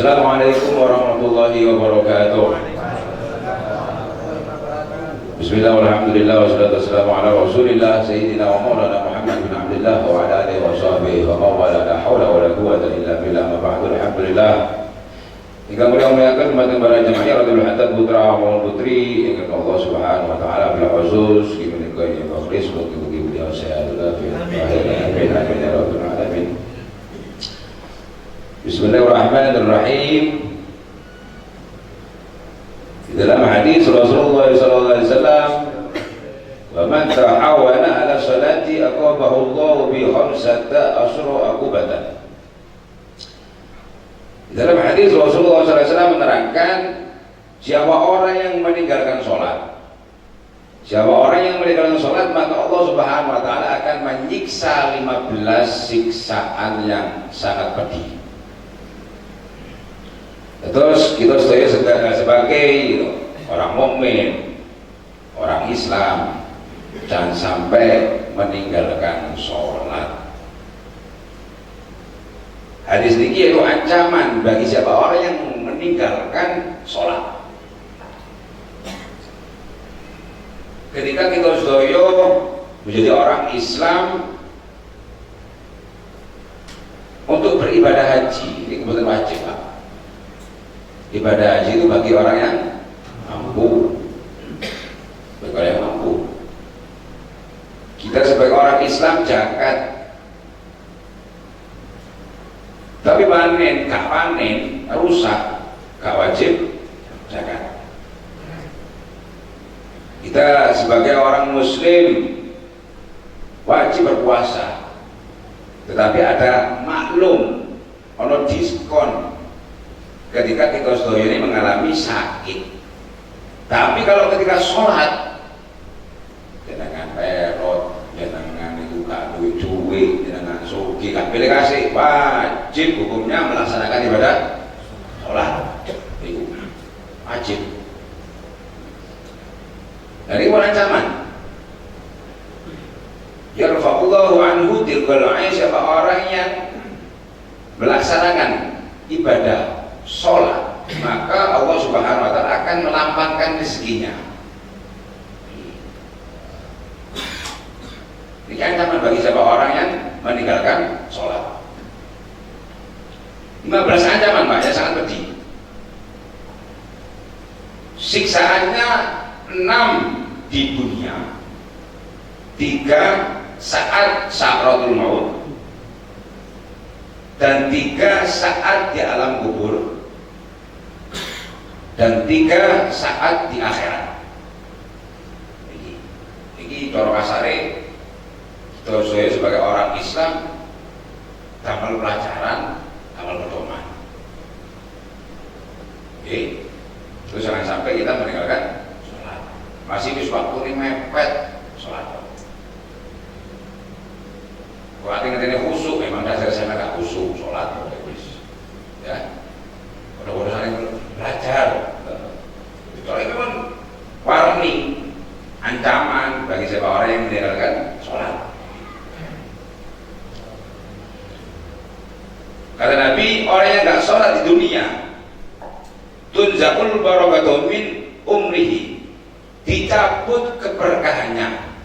Assalamualaikum warahmatullahi wabarakatuh. Bismillah walhamdulillah wassalatu wassalamu ala rasulillah sayyidina wa maulana Muhammad bin Abdullah wa ala alihi wa sahbihi wa mawala la hawla wa la quwwata illa billah ma ba'du. Alhamdulillah. Ingkang mulia muliakan dumateng para jamaah radhiyallahu anhu putra maupun putri ingkang Allah Subhanahu wa taala bil khusus menika ing makhlis mugi-mugi beliau sehat walafiat. Amin amin ya rabbal alamin. Bismillahirrahmanirrahim. Di dalam hadis Rasulullah SAW, wa man ta'awana ala salati aqabahu Allah bi khamsata asra aqubatan. Di dalam hadis Rasulullah SAW menerangkan, siapa orang yang meninggalkan sholat, siapa orang yang meninggalkan sholat, maka Allah Subhanahu wa taala akan menyiksa 15 siksaan yang sangat pedih. Terus kita sebagai orang mukmin, orang Islam, jangan sampai meninggalkan sholat. Hadis ini itu ancaman bagi siapa orang yang meninggalkan sholat. Ketika kita sedaya menjadi orang Islam untuk beribadah haji, ini kebetulan wajib, Pak. Ibadah haji itu bagi orang yang mampu, bagi orang yang mampu. Kita sebagai orang Islam zakat, tapi panen, gak panen, rusak, gak wajib zakat. Kita sebagai orang Muslim wajib berpuasa, tetapi ada maklum, ono diskon ketika kita sedaya ini mengalami sakit. Tapi kalau ketika sholat, jenengan perot, jenengan itu gak duit, jenengan sugi, gak pilih kasih, wajib hukumnya melaksanakan ibadah sholat. Itu wajib. Dari ancaman. Yarfa'ullahu anhu tilqal siapa orang yang melaksanakan ibadah sholat, maka Allah Subhanahu wa taala akan melampangkan rezekinya. Ini ancaman bagi siapa orang yang meninggalkan sholat. 15 ancaman, Pak, yang sangat pedih. Siksaannya 6 di dunia, 3 saat sakratul maut, dan 3 saat di alam kubur, dan 3 saat di akhirat. Ini cara kasare kita sebagai orang Islam damal pelajaran, damal pedoman. Oke, terus jangan sampai kita meninggalkan sholat. Masih bis waktu ini mepet sholat. Waktu ini khusyuk, memang dasar saya agak khusyuk sholat, ya. Udah saling belajar. Kalau itu kan warning, ancaman bagi siapa orang yang meninggalkan sholat. Kata Nabi, orang yang nggak sholat di dunia, tunzakul barakatuh min umrihi, dicabut keberkahannya,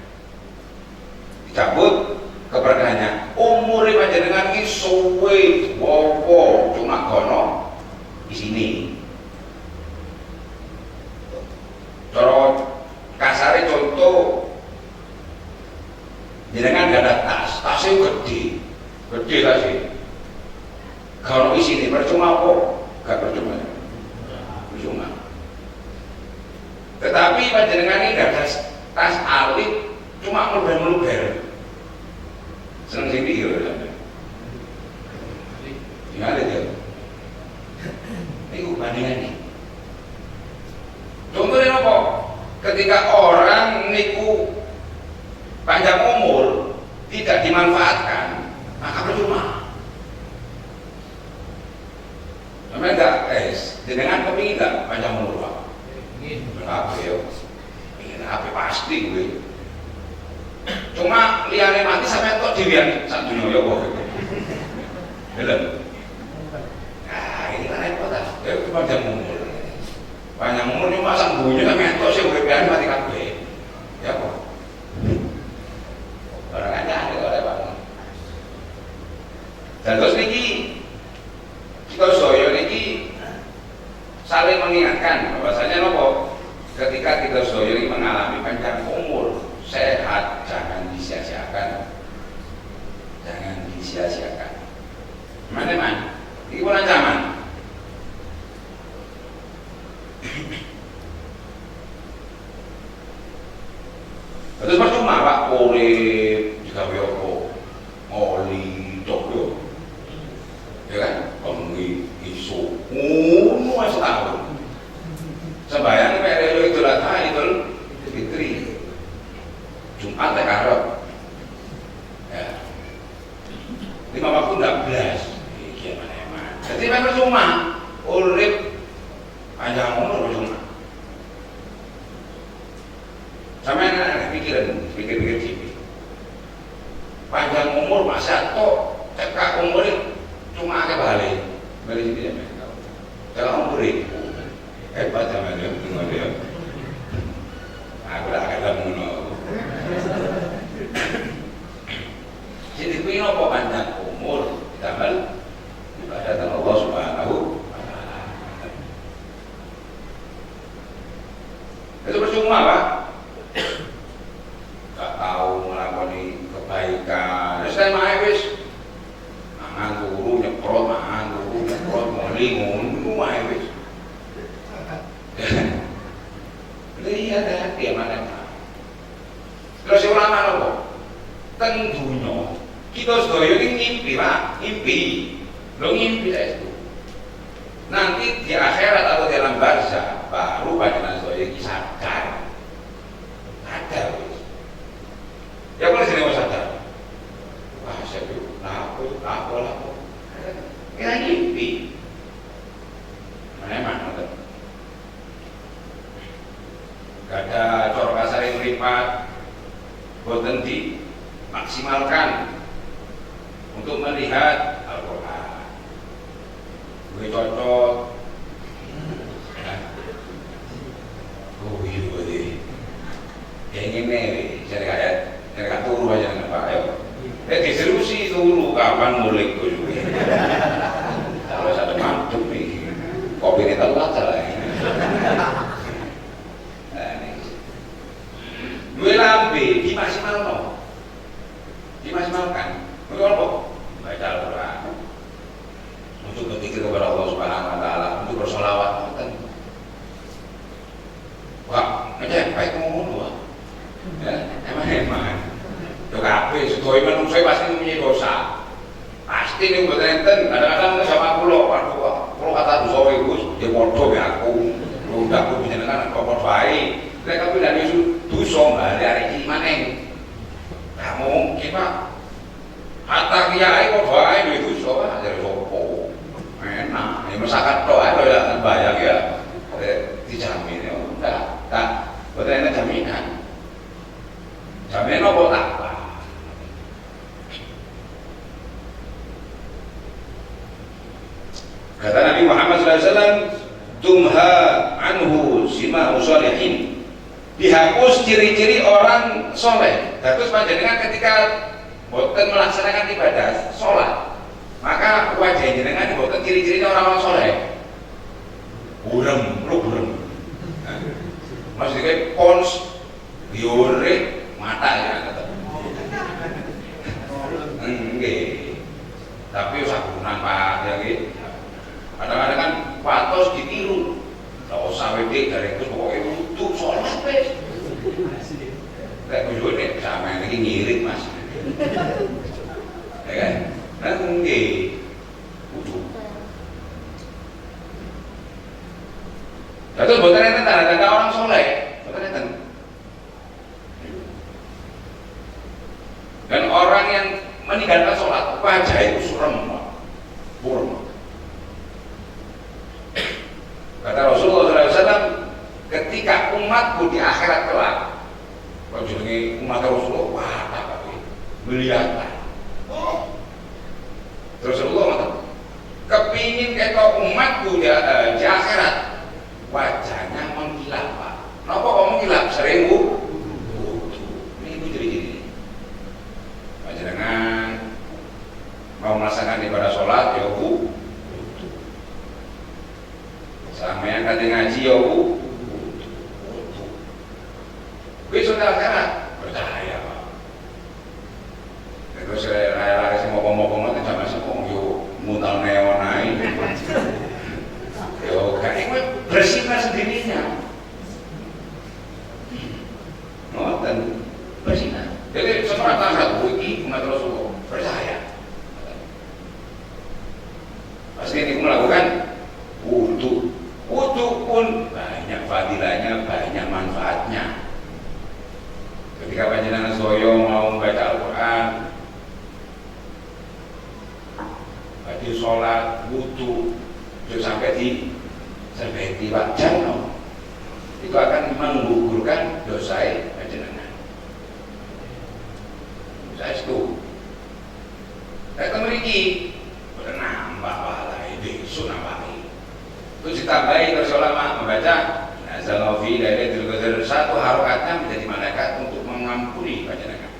dicabut keberkahannya. Umurnya panjenengan iki suwe wowo cuma kono di sini. Cara kasare contoh, jenengan gak ada tasnya gede tasnya. Kalau isine percuma kok, gak percuma. Tetapi panjenengan ini gak ada tas alit, cuma meluber-meluber. Seneng sing iki lho. Gimana dia? Ini bandingan nih. Contohnya apa? Ketika orang niku panjang umur tidak dimanfaatkan, maka percuma. Namanya enggak, jenengan kepingin enggak panjang umur, Pak? Ingin. Apa ya? Ingin apa pasti gue. Cuma liane mati sampai kok dhewean sak dunya ya kok. Belum. Nah, ini kan repot. panjang umur. Panjang umur ini masa bunyi kan mentok sih urip-urip mati kabeh. Ya kok. Orang aja ada oleh Pak. Dan terus niki kita sedaya niki saling mengingatkan bahwasanya nopo ketika kita sedaya ini mengalami panjang umur, sehat, jangan disia-siakan. Jangan disia-siakan. Mana-mana. Ini pun ancaman. Terus percuma Pak urip digawe apa? Oli Tokyo. Ya kan? Bengi isu. Ngono wis setahun. Sembayang periode Idul Adha, Idul Fitri. Jumat teh karep. Ya. 5 waktu 16. Iki mana-mana. Jadi memang percuma urip panjang umur percuma. Sama anak pikir-pikir cipi. Panjang umur masa toh cekak umur cuma ada balik. Balik cipi ya mereka. Cekak umur itu hebat sama dia, tengok dia. Aku dah ketemu no. Jadi pino apa panjang umur ditambah ibadah Allah Subhanahu wa taala. Itu percuma Pak. Gak tahu ngelakoni kebaikan. Saya mah wis mangan turu nyeprot, moli ngono wae wis. Lihat hati mana. Terus ulama nopo? Teng dunya kita sedaya iki ngimpi, Pak, ngimpi. Lo ngimpi itu. Nanti di akhirat atau di alam barzah baru panjenengan sedaya iki sadar. Sadar wis. Ya kalau sini mau sadar, wah saya tuh lapo, kita ngimpi, mana tuh, gak ada cor kasar yang lipat, boten dimaksimalkan untuk melihat Al-Quran, gue cocok, oh iya deh, yang ini saya kayak mereka turu aja dengan Pak Ayo. Diserusi turu kapan mulai tuh juga. Kalau ada mantuk nih, kopi ini telat salah. Dua lambe dimaksimalkan. Untuk apa? Baca Al-Quran. Untuk berzikir kepada Allah Subhanahu Wa Taala, untuk bersolawat. Wah, macam baik ngomong dua. Emang. Yo kabeh sedaya manungsa pasti mempunyai dosa. Pasti ning mboten enten, kadang-kadang sama kula, kula kata dosa Gus, ya padha be aku. Ndak ku jenengan kok padha wae. Nek kabeh lan dosa bali arek iki maneh. Lah mungkin Pak. Hatta kiai padha wae duwe dosa, ajare sopo. Enak, ya masakan tok ae lho ya bayang ya. Dijamin ya. Tak. Mboten ana jaminan. Jaminan apa takwa? Kata Nabi Muhammad SAW, tumha anhu sima usolihin, dihapus ciri-ciri orang soleh. Terus panjenengan ketika boten melaksanakan ibadah sholat, maka wajah jenengan boten ciri-cirinya orang-orang soleh. Burem. Maksudnya pons diore mata ya kata. Enggak. Tapi usah gunan Pak ya gitu. Kadang-kadang kan patos ditiru. Enggak usah wedik dari itu pokoknya untuk sholat wes. Kayak ujungnya sama lagi ngirit Mas. Ya kan? Enggak. Udah. Terus boten enten tanda-tanda orang soleh, boten enten. Dan orang yang meninggalkan sholat wajah itu surem, burem. Kata Rasulullah SAW, ketika umatku di akhirat kelak, kalau jenenge umat Rasulullah, wah apa ini? Melihatlah. Terus Rasulullah mengatakan, kepingin ketok umatku di akhirat wajahnya mengkilap Pak. Kenapa kok mengkilap? Sering wudu. Ini ciri-ciri. Panjenengan mau melaksanakan ibadah sholat ya wudu. Sampeyan kate ngaji ya wudu. Besok akhirat percaya Pak. Terus raya-raya sing ngomong-ngomong nanti sama sing yo mutal neon ae. Yo gak iku bersihkan sendirinya. Ngoten bersihkan. Jadi setelah tasawuf iki umat Rasulullah percaya. Pasti ini melakukan wudu. Wudu pun banyak fadilahnya, banyak manfaatnya. Ketika panjenengan soyo mau membaca Al-Quran, bagi sholat, wudu, itu sampai di wajah, itu akan menggugurkan dosa panjenengan. Saya itu. Saya memiliki nambah pahala itu nambah. Itu ditambahi terus ulama membaca Nazalofi dari Tilqadar satu harokatnya menjadi malaikat untuk mengampuni panjenengan.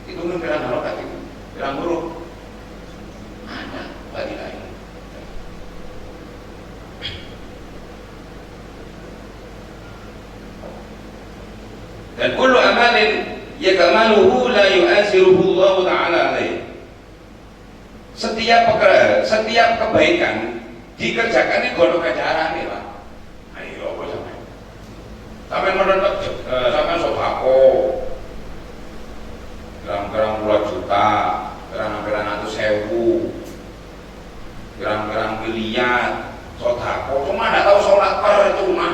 Itu kan pirang harokat itu, pirang huruf. Ada bagi lain. Dan kullu amalin yakmaluhu la yu'aziruhu Allah Ta'ala alaih. Setiap kebaikan dikerjakan ini gono kejaran Pak. Ayo apa sampai menurut sampai sodako gerang-gerang puluhan juta, gerang-gerang 100.000, gerang-gerang miliar sodako, cuma tidak tahu sholat percuma.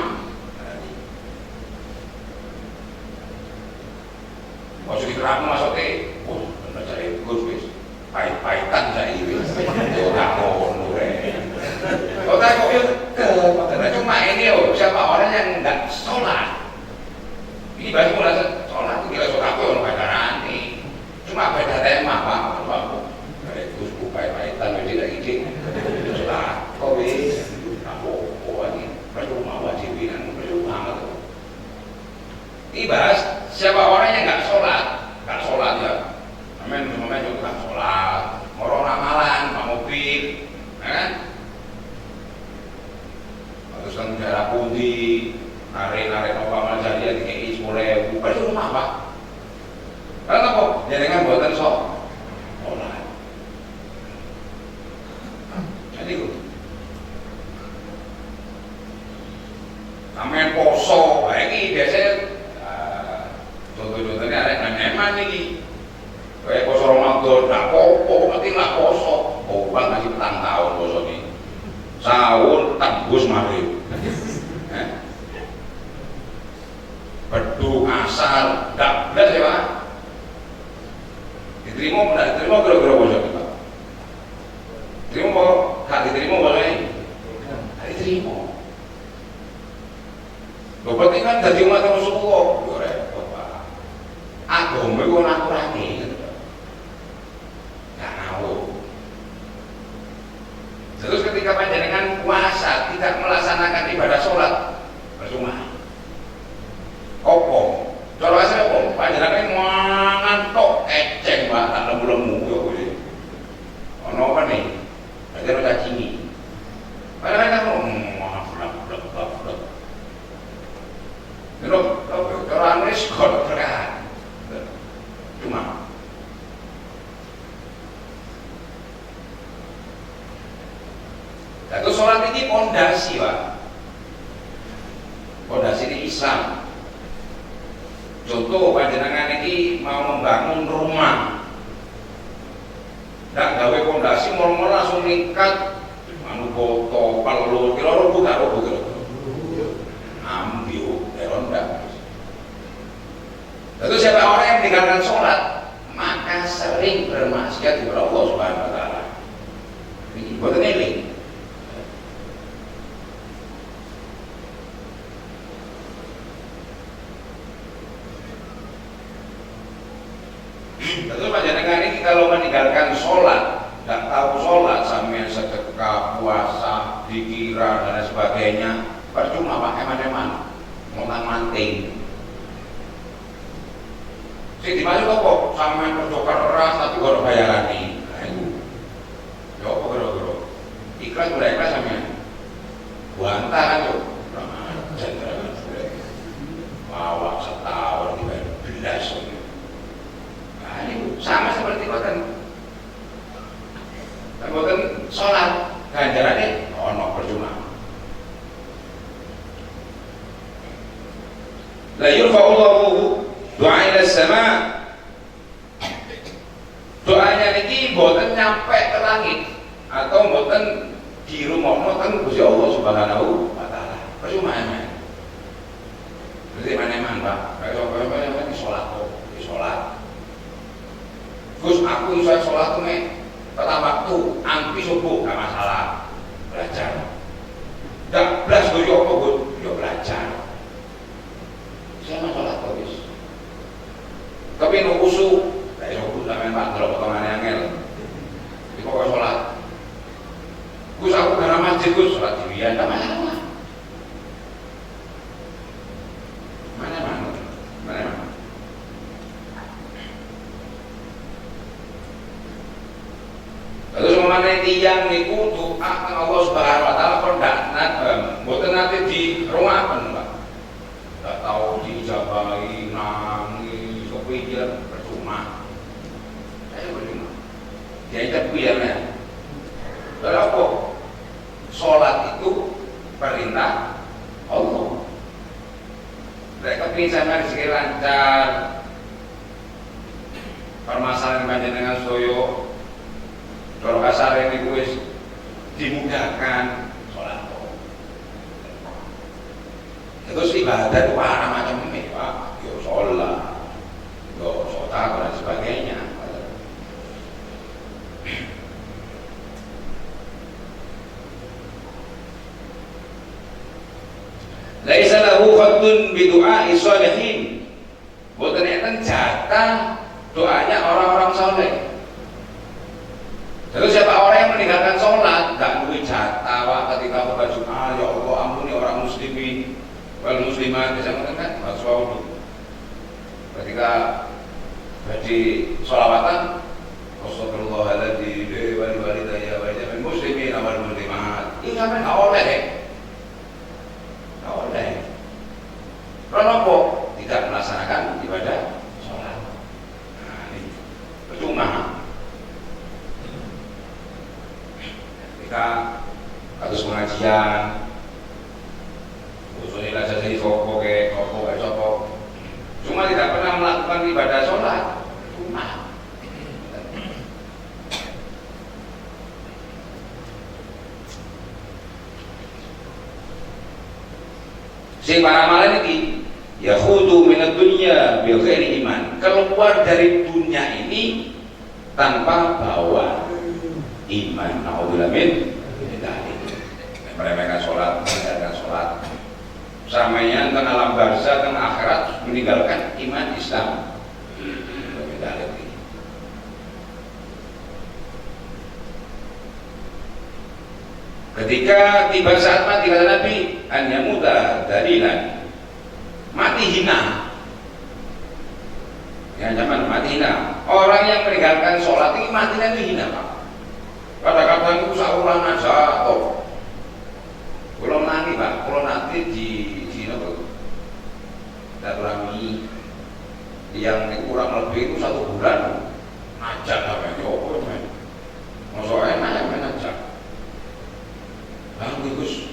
Maksud diterapkan maksudnya benar cari gus pahit-pahitan saya ini sodako sodako itu cuma ini siapa orang yang tidak sholat ini baru mulai sholat itu kira sodako yang pacaran nih cuma beda tema Pak dari gus pahit-pahitan jadi lagi sodako wis ini percuma wajib ini percuma ini bahas siapa orang yang nggak sholat ya amin juga nggak sholat ngorong ramalan pak mobil ya kan terus kan daerah pundi narik nopaman jadi di 10.000 percuma Pak karena apa? Jangan buatan sholat jadi amin poso ini biasanya contoh-contohnya ada eman ini kayak poso Ramadan, gak popo, nanti gak poso obat masih petang tahun poso ini sahur, tembus maghrib beduk, asar, gak belas ya Pak diterima kira-kira poso ini Pak diterima kok, gak diterima poso ini gak diterima loh berarti kan jadi umat Rasulullah agama itu aturannya gak tahu. Terus ketika panjenengan puasa tidak melaksanakan ibadah sholat percuma opo cara asal opo panjenengan mangan tok eceng Pak tak lemu-lemu yo kuwi ono apa nih ada cacingi padahal kan blok Nero, kalau ini sekolah terang cuma itu sholat ini pondasi Pak pondasi ini Islam contoh panjenengan ini mau membangun rumah dan gawe pondasi mau langsung nikat anu foto palu kilo rubuh ambil enggak. Lalu siapa orang yang meninggalkan sholat maka sering bermaksiat kepada Allah Subhanahu Wa Taala. Ini bukan eling. Lalu panjenengan ini kalau meninggalkan sholat nggak tahu sholat sampai sedekah, puasa, dikira dan lain sebagainya, percuma Pak, eman-eman, ngomong manting. Si dimasuk kok sampai kerja keras tapi kalau bayaran nih, nah itu, ya apa kira-kira, ikhlas boleh ikhlas sampai, buantah kan tuh, awak setahun dibayar belas, nah ini sama seperti koten. Kemudian sholat ganjarannya ono percuma. La yurfa'ullahu doa ila sama. Doanya niki mboten nyampe ke langit atau mboten dirumokno teng Gusti Allah Subhanahu wa taala. Percuma ya. Berarti mana-mana Pak. Kayak di sholat kok, di sholat. Gus aku iso sholat tuh pada waktu anti subuh gak masalah, belajar. Gak belas gue apa gue, ya belajar. Saya masalah kok bis. Tapi nu usu, kayak subuh sampai Pak kalau potongannya angel. Di pokok sholat. Gus aku karena masjid gus sholat dirian, gak masalah. Mana. Terus mengenai tiang niku doa ke Allah Subhanahu wa taala kok mboten nate di rumahan Pak. Enggak tahu diijabahi nangis kepikir percuma. Saya percuma. Dia tapi ya. Lalu apa? Salat itu perintah Allah. Mereka ingin sampai rezeki lancar. Permasalahan panjenengan soyo kalau kasar ini kuis dimudahkan sholat. Terus ibadah itu apa macam ini Pak? Yo sholat, yo sholat dan sebagainya. Laisa lahu khaddun bi du'a'i sholihin. Boten enten jatah doanya orang-orang saleh. Terus siapa orang yang meninggalkan sholat gak duit jatah Pak ketika khutbah Jumat, ya Allah ampuni orang muslimin wal muslimat, bisa mengatakan maksud ketika jadi sholawatan Astagfirullahaladzim wal walidayya wal jami'il muslimin wal muslimat, itu sampai gak oleh karena kok tidak melaksanakan ibadah sholat. Nah ini percuma. Kita kasus pengajian usulnya saja sopo ke sopo cuma tidak pernah melakukan ibadah sholat cuma si para malah ini yakhudu minad dunya bil ghairi iman, keluar dari dunia ini tanpa bawa iman. Naudzubillah min dzalik. Meremehkan sholat, meninggalkan sholat. Samanya tentang alam barzah, tentang akhirat, meninggalkan iman Islam. Ketika tiba saat mati kata Nabi, an yamuta dalilan, mati hina. Ya zaman mati hina. Orang yang meninggalkan sholat ini matinya itu hina Pak. Kadang-kadang itu saulan aja atau kalau nanti Pak, kalau nanti di Datlami yang kurang lebih itu 1 bulan ngajak namanya jopo maksudnya enak ngajak bang Gus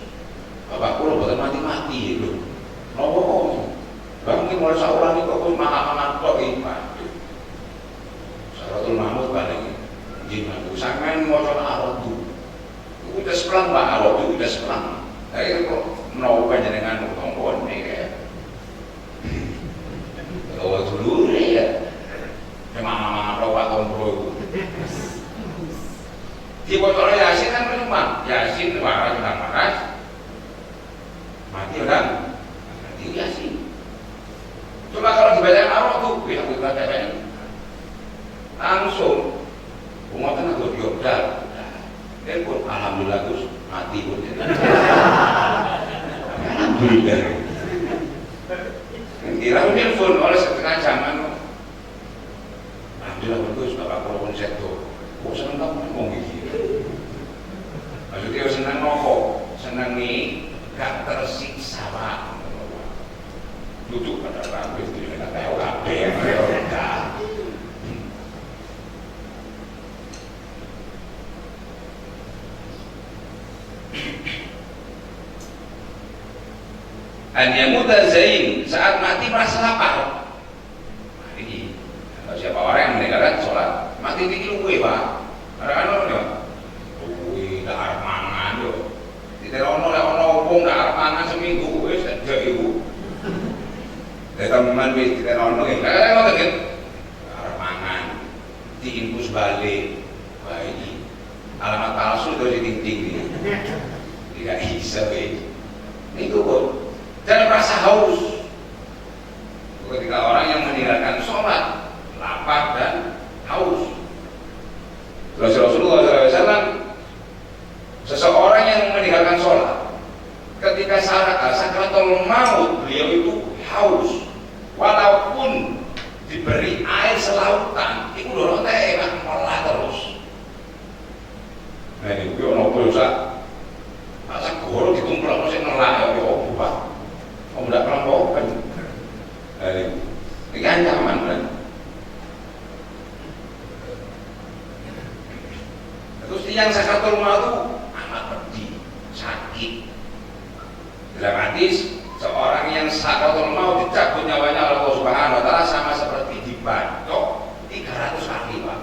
bapak kulo buatan mati-mati itu nopo bang ini mulai saulan itu aku makan tok ini Syaratul Mahmud paling jiman itu sampai ngocok arot itu udah sepelang Pak, arot itu udah sepelang kayak kok menawa panjenengan ngomong nih kayak kalau dulu ya memang roba tombro di botol Yasin kan percuma Yasin waras udah waras mati udah mati Yasin. Cuma kalau dibaca arok tuh bisa kita bacain langsung umatnya nggak diobral alhamdulillah. Kira telepon oleh setengah jaman. Alhamdulillah bagus bapak kula pun sedo. Kok seneng ta ngomong iki. Maksudnya seneng nopo? Seneng nih gak tersiksa Pak. Duduk pada rambut itu dengan tahu apa yang mereka. Hanya muda zain saat mati merasa lapar. Ini siapa orang yang meninggalkan sholat mati tinggi luwe Pak. Ada ya? Luwe gak arep mangan yo. Diterono lek ono opung gak arep mangan seminggu wis jek iku. Lek teman wis diterono ya gak ngoten kan. Arep mangan diinfus balik. Wah ini alamat palsu itu diting-ting ini. Tidak bisa wis. Niku kok dan merasa haus ketika orang yang meninggalkan sholat lapar dan haus. Rasulullah SAW, seseorang yang meninggalkan sholat ketika sakaratul maut beliau itu haus walaupun diberi air selautan itu dorong teh malah terus. Nah ini gue nopo usah masa goro ditumpul apa sih nelak ya opo Pak. Om tidak melampaukan. Ini ancaman kan. Terus yang sakaratul maut itu amat pedih, sakit. Dalam hadis seorang yang sakaratul maut dicabut nyawanya Allah Subhanahu Wa Taala sama seperti dibacok 300 kali Pak.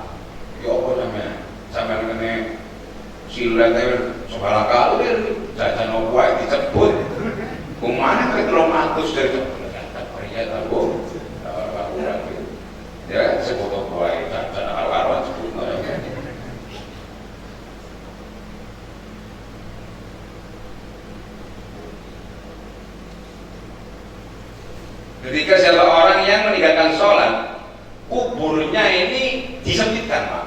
Ya apa namanya? Sampai kene siletnya sebalah kali jajan opo ae dicebut. Kumana ke 300 dari pria tahu ya sebut apa ae jajan awal-awal sebut ya. Ketika siapa orang yang meninggalkan sholat kuburnya ini disempitkan Pak.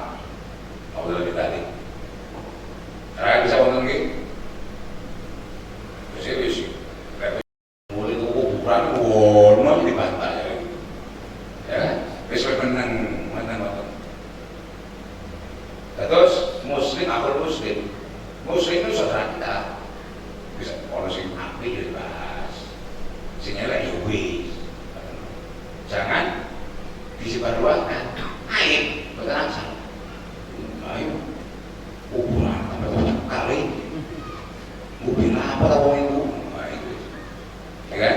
Allah lebih tadi saya bisa ngomong gitu serius mulai itu kuburan wono dibantah ya besok menang terus muslim akhul muslim itu saudara kita bisa orang sing api dibahas sing elek ya wis jangan disebarluaskan aib betul salah ayo kuburan kali mobil apa tau itu ya kan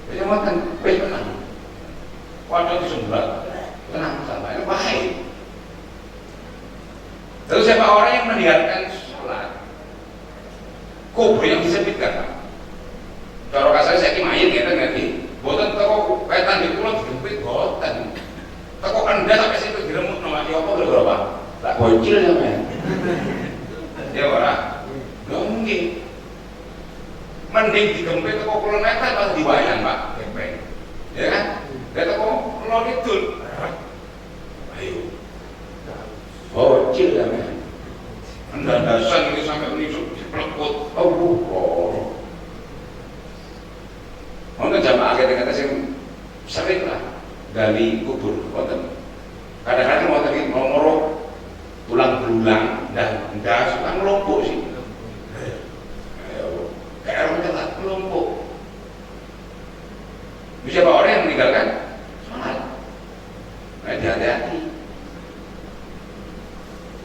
jadi makan wis tenang wadah disumbat tenang sampai ini baik. Terus siapa orang yang meninggalkan sholat kubur yang disempitkan cara kasar saya mayit ya kan nanti boten teko kaitan di pulau digempit boten teko anda sampai situ diremut nama siapa berapa tak bocil sampai ya orang nggak mungkin mending digempit teko kilometer pas diwayang Pak gempeng ya kan dia teko lor itu ayo bocil sampai anda dasar ini sampai menisuk dipelekut oh mungkin jamaah kita sing sering lah gali kubur wonten kadang-kadang wonten nomor tulang belulang dan suka ngelompok sih kayak orang telat ngelompok siapa orang yang meninggalkan sholat nah hati-hati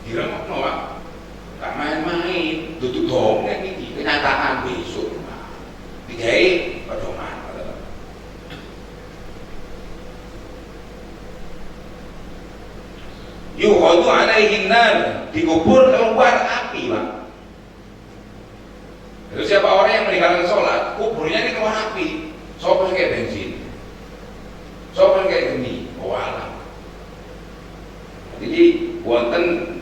diremuk Pak gak main-main duduk dongeng ini kenyataan besok digawe pedoman yukhadu alaihin nar dikubur keluar api Pak. Itu siapa orang yang meninggalkan sholat kuburnya ini keluar api sopo kayak bensin sopo kayak geni walah jadi wonten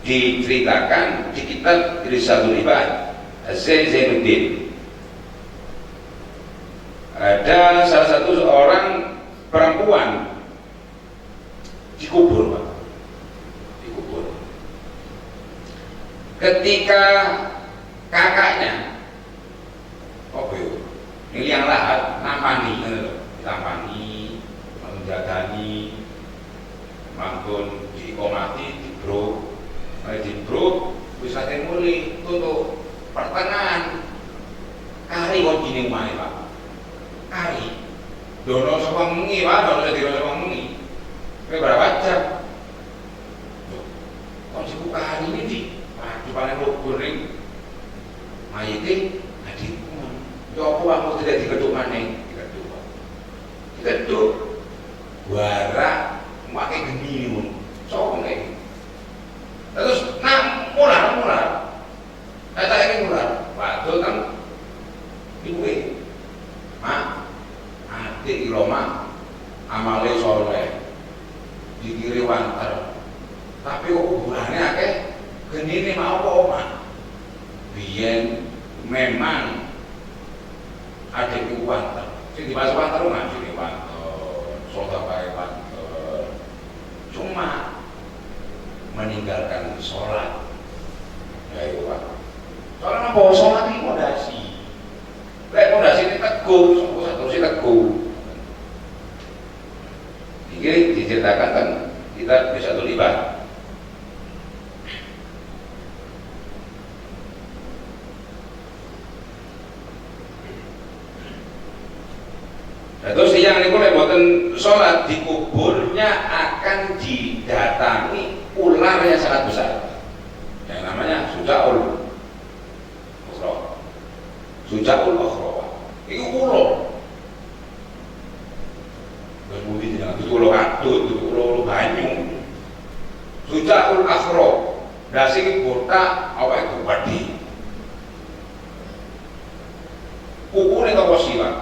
diceritakan di kitab Risalul Ibad Zain Zainuddin ada salah satu orang perempuan dikubur Pak ketika kakaknya Ini yang lahat nampani ngono lho, ditampani, menjagani, manggon diikomati, dibruk. Nek dibruk wis ate mulih tutuk pertengahan. Kari kok dine omahe, Pak. Kari. Dono saka mengi, Pak, dono sedina saka mengi. Kowe berapa jam? Kok dibuka hari ini di? Waduh paling lubur ning mayite adikku. Ya apa kamu tidak digeduk maneh? Digeduk. Warak make geni ngono. Sopo nek? Terus mular. Kata ini mular. Waduh kan ibuke. Mak, adik Roma amale soleh. Dikiri wanter. Tapi kok kuburane akeh genine mau apa omah. Biyen memang adikku wanter. Sing dimaksud wanter ngajine wanter, sedekahe wanter. Cuma meninggalkan sholat. Ya itu Pak. Soalnya bawa sholat ini fondasi. Lek fondasi ini teguh, satu sih teguh. Ini diceritakan kan kita bisa terlibat. Terus yang ini boleh buatan sholat di kuburnya akan didatangi ular yang sangat besar, yang namanya Sujaul Ukhra. Sujaul Ukhra itu ular. Kemudian jangan itu ular katut, itu ular banyu. Sujaul Ukhra dasi botak apa itu badi. Kukurnya toko silat.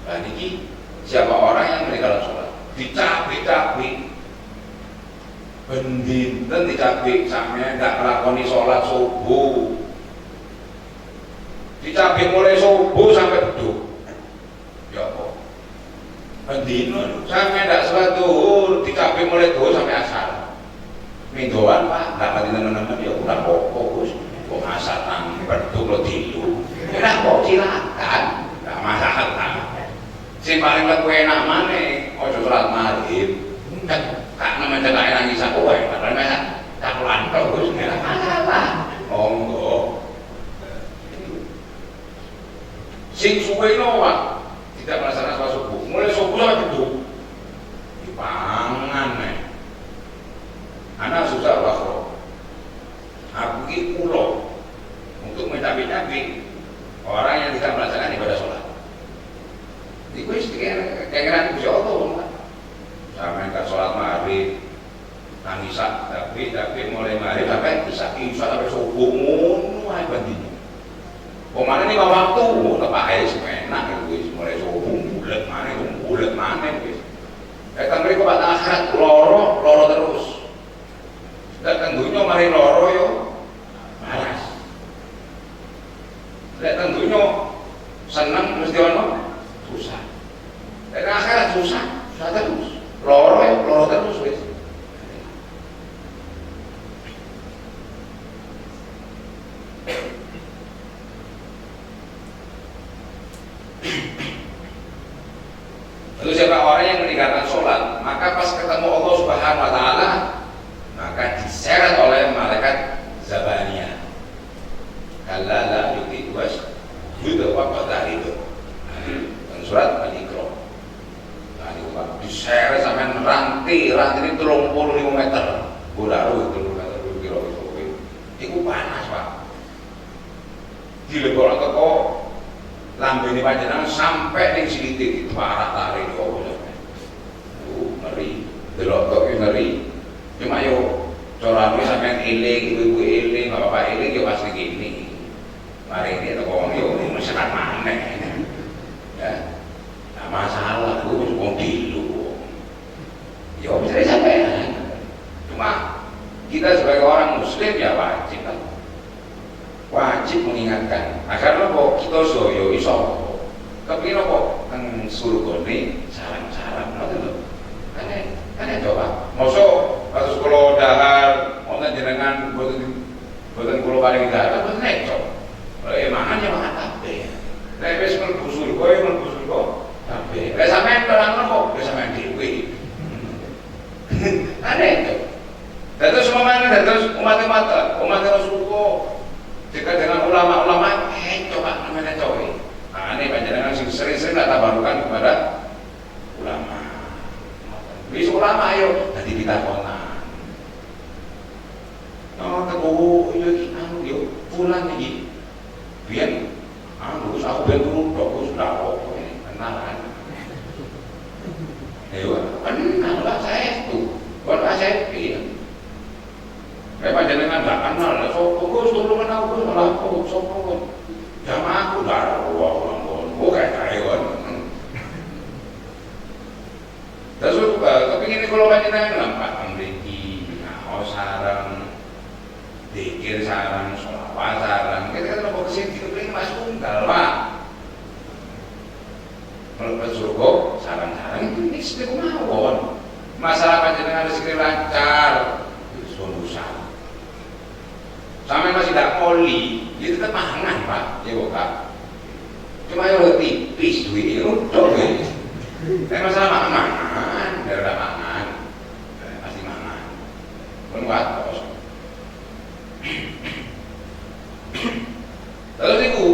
Nah ini siapa orang yang meninggalkan sholat dicabik-cabik bendinten dicabik sampai tidak melakoni sholat subuh, dicabik mulai subuh sampai beduk. Ya apa? Bendino sampai tidak sholat duhur dicabik mulai duhur sampai asar. Mingguan Pak, tidak pati teman-teman ya kurang fokus kok asar nang beduk lo tilu enak kok silakan, tidak masalah. Sing paling lebih enak maneh ojo sholat maghrib. Kak namanya cekak nangis aku wae, padahal masa tak lantar terus nggak masalah. Monggo. Sing suwe no Pak, tidak melaksanakan sholat subuh. Mulai subuh sampai beduk dipangan nih. Anak susah Ukhra. Aku ki ulo untuk mencabik-cabik orang yang tidak melaksanakan ibadah sholat. Iku wis kengeran Gusti Allah. Sampai ke sholat maghrib, nangis tapi mulai maghrib sampai isya sampai subuh ngono ae bandine. Pemane ini waktu tepak ae enak wis mulai subuh bulet maneh wis. Datang mriko Pak akhirat loro terus. Datang dunya mari loro yo malas. Datang dunya seneng mesti ono susah. Dan akhirat susah terus. Loro terus wis. Lalu siapa orang yang meninggalkan sholat, maka pas ketemu Allah Subhanahu Wa Taala, maka diseret oleh malaikat Zabaniyah. Kalla la yuti was yuda wa qadar itu. Surat Al-Iqra. Nah itu Pak, diseret sampai rantai ini 35 meter. Golaru 30 meter kira itu. Itu panas Pak. Dilebok teko lambene panjenengan sampai ning silitik parah tarik kok. Ngeri. Delok kok ngeri. Cuma yo corane sampean eling, ibu-ibu eling, bapak eling yo pasti gini. Mari ini teko wong yo mesekat maneh. Ya. Masalah itu wong dilu. Ya bisa sampai. Cuma kita sebagai orang muslim ya wajib mengingatkan agar nopo kita soyo iso kepiro kok teng surgane sarang-sarang ngoten lho. Kan coba. Mosok kados kula dahar wonten jenengan boten kula paling dahar boten necok. Mangan ya mangan kabeh. Nek wis mlebu surga Terus umat Rasulullah dekat dengan ulama-ulama, coba namanya coy. Nah, ini panjenengan sering-sering tabarukan kepada ulama. Wis ulama ayo dadi pitakonan. No teko yo iki anu yo fulan iki. Biyen Gus aku ben turun tok Gus ndak kok kenalan. Ayo kenal lah saya itu. Kalau saya piye? Kayak panjenengan nggak kenal, sopo Gus turun kenal Gus malah kok sopo. Jamaah aku darah orang kayak karyawan. Terus kepingin kalau panjenengan nampak memiliki sarang, dikir sarang, sholawat sarang. Kita kan mau kesini kepingin masuk tunggal pak. Melepas surga sarang-sarang ini sedih mawon. Masalah panjenengan rezeki lancar, itu urusan. Sampai masih tidak poli, dia tetap mangan pak, ya bukan. Cuma yang tipis duit itu udah ya. Tapi masalah mangan, daerah mangan, pasti mangan. Menuat kos. Terus itu,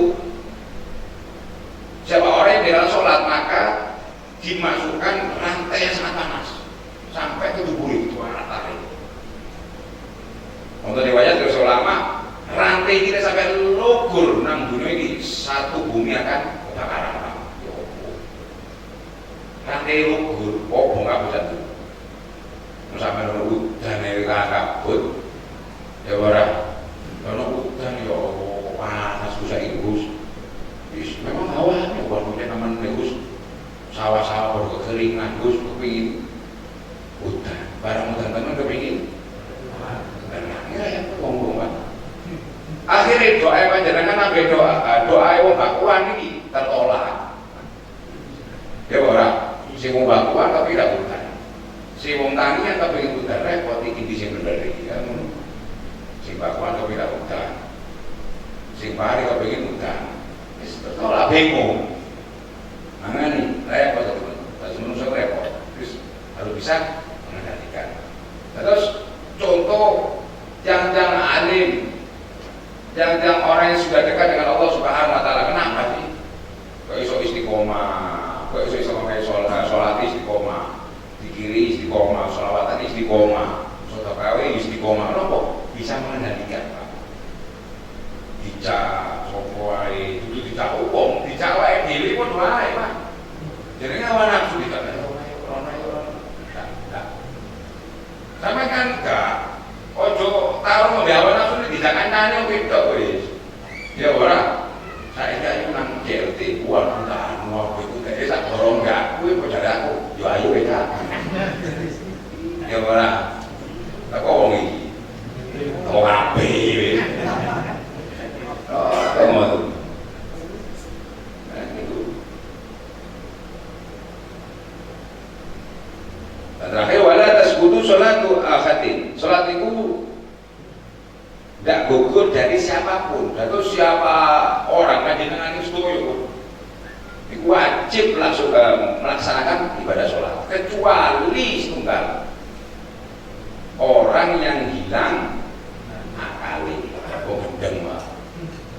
siapa orang yang dalam sholat maka dimasukkan rantai yang sangat panas sampai ke tubuh itu anak tarik. Untuk riwayat dari ulama, rantai tidak sampai lugur nang dunia ini satu bumi akan kebakaran. Rantai lugur, kok nggak bisa tuh. Sampai nunggu dan mereka kabut, ya barang. Kalau hutan ya panas susah Gus. Memang awalnya bukan namanya Gus. Sawah-sawah baru kekeringan Gus, kepingin hutan. Barang hutan teman kepingin. Akhirnya doa panjenengan nabe doa wong bakuan ini tertolak. Ya ora, si wong bakuan tapi tidak hutan. Si wong tanian tapi hutan repot iki di sing bener iki kan. Si bakuan tapi tidak hutan. Si pari kepengin hutan. Wis tertolak bingung. Mangane repot teman. Terus menungso repot. Terus harus bisa mengendalikan. Terus contoh yang alim, yang orang yang sudah dekat dengan Allah Subhanahu Wa Taala, kenapa sih? Kok iso istiqomah, kok iso pakai sholat istiqomah, dikiri istiqomah, sholawatan istiqomah, sedekah istiqomah, kenapa? Bisa mengendalikan Pak. Dicak, sopoi, itu dicak hukum, dicak wae dhewe pun wae Pak. Jadi ngawan nafsu dicak, corona. Sampai kan enggak. Ojo tahu membawa nafsu ini tidak kancane kita wis. Ya ora. Saiki nang JLT kuwi nang mau itu teh sak dorong enggak kuwi kok jare aku. Yo ayo wis ta. Ya ora. Tak kok wong iki. Kok ape wis. Oh, temu. Terakhir wala tasbutu sholatu akhatin. Sholat itu tidak gugur dari siapapun. Atau siapa orang panjenengan itu wajib langsung melaksanakan ibadah sholat kecuali setunggal orang yang hilang akali gendeng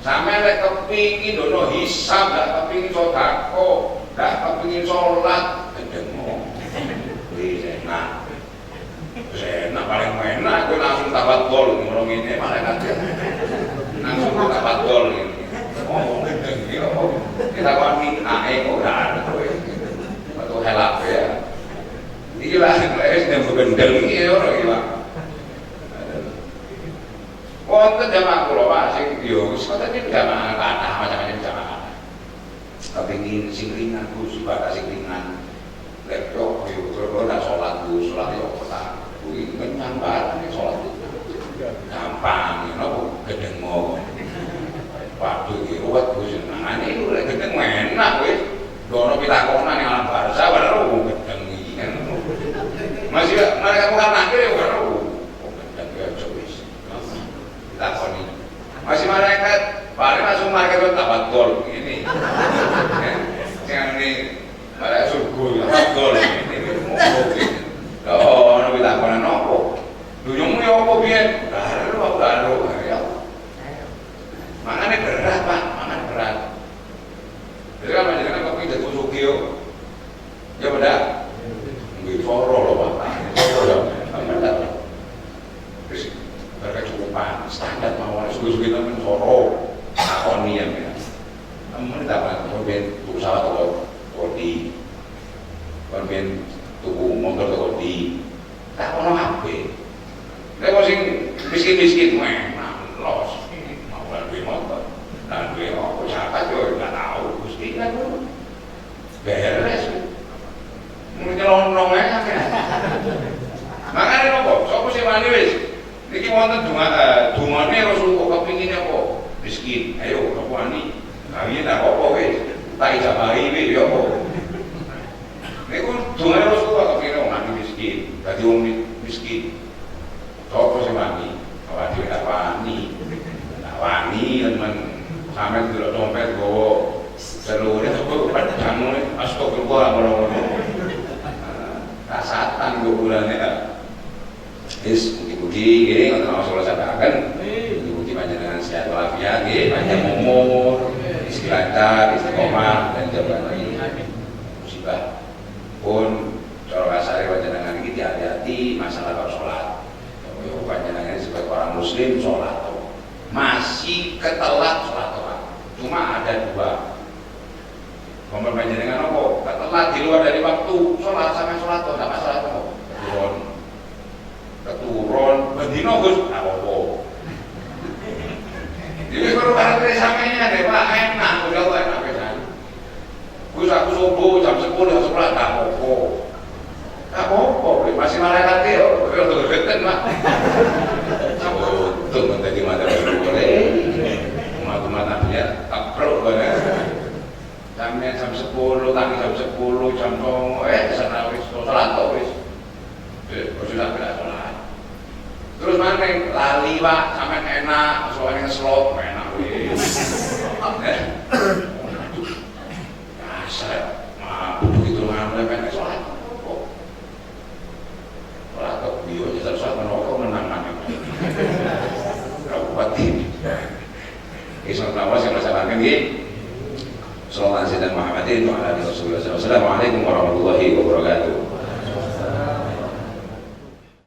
sampai lek kepingin dono hisab, gak kepingin sodako, gak kepingin sholat gendeng enak, enak paling enak, gue langsung tabat gol ngomong ini malah nanti langsung tabat gol ini. Oh, kita kan minta kok udah ada atau helap ya. Ini lah es dan begendel ini orang gila. Wonten jamaah kula Pak sing yo wis katanya jamaah kathah macam-macam jamaah. Kepengin sing ringan Gus, ibadah sing ringan. Lek yo kalau ndak sholat Gus, sholat yo petang. Kuwi kenyang banget sholat itu. Gampang, nopo gedengo. Waduh iki ruwet Gus, nangane iku lek gedeng enak wis. Dono pitakonan yang alam barsa baru gedeng iki kan. Masih mereka bukan akhir ya baru. Gedeng ya wis. Takoni. Masih malaikat, paling langsung malaikat tabat gol ini. Yang ini malaikat surga tabat gol ini. Oh, nabi takonan nopo? Duyungmu ya apa biyen? doi. Tak ono HP. Lek sing miskin-miskin los. Mau duwe motor. Lan duwe apa siapa yo enggak tahu Gusti kan. Beres. Mung nyelonong ae. Makane nopo? Sopo sing wani wis? Niki wonten dungane Rasulullah kepingin apa? Miskin. Ayo sopo wani? Kawin tak apa wis. Tak ijabahi wis yo apa? Niku dungane Rasulullah kepingin wong miskin. Dadi wong miskin. Sopo sing wani? Awak dhewe tak wani. Tak wani men sampe delok dompet gowo seluruh itu jamu astagfirullah ngono-ngono. Kasatan gulane wis mugi-mugi nggih ngoten Rasulullah sabaraken. Mugi-mugi panjenengan sehat walafiat nggih, panjang umur, rezeki lancar, istiqomah dan jalan lagi. Musibah pun cara kasare panjenengan iki hati-hati masalah bab salat. Yo panjenengan sebagai orang muslim salat masih ketelat salat. Cuma ada dua. Ngomong panjenengan apa? Ketelat di luar dari waktu salat sampai salat enggak masalah kok. Keturun bendino Gus apa-apa. Jadi kalau barang sampeyan deh Pak enak udah enak pisan. Gus aku subuh jam 10 sholat enggak apa-apa. Enggak apa-apa, masih malaikat yo untuk geten Pak. Untuk menjadi mata boleh. Umat-umat Nabi takruk banget. Sampai jam 10, tangi jam 10, jam 9, sana wis sholat wis. Sudah tidak sholat. Terus mana lali Pak, sampai enak, soalnya ngeslot, enak wis. Asal, begitu ngambil pengen sholat. Sholat kok bio aja sholat menokok menang mana? Kau buat ini. Islam tawas yang melaksanakan ini.